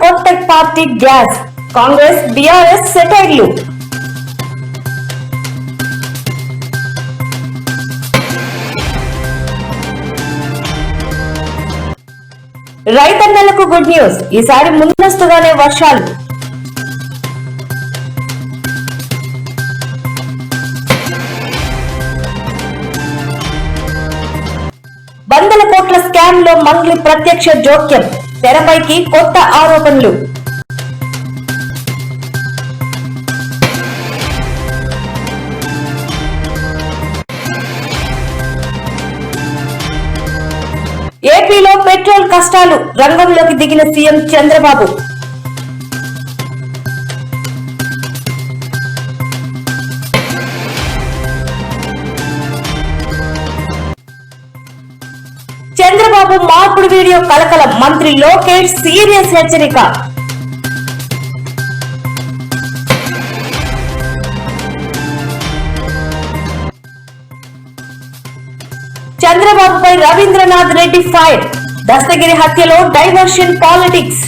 Kotak party gas, Congress BRS సెటైర్లు. రైతన్నలకు good news, ఈసారి ముందస్తుగానే వర్షాలు. వందల కోట్ల స్కామ్ లో మంగ్లీ ప్రత్యక్ష జోక్యం, తెరపైకి కొత్త ఆరోపణలు. ఏపీలో పెట్రోల్ కష్టాలు, రంగంలోకి దిగిన సీఎం చంద్రబాబు. చంద్రబాబు మార్పుడు వీడియో కలకలం, మంత్రి లోకేష్ సీరియస్ హెచ్చరిక. చంద్రబాబుపై రవీంద్రనాథ్ రెడ్డి ఫైర్, దస్తగిరి హత్యలో డైవర్షన్ పాలిటిక్స్.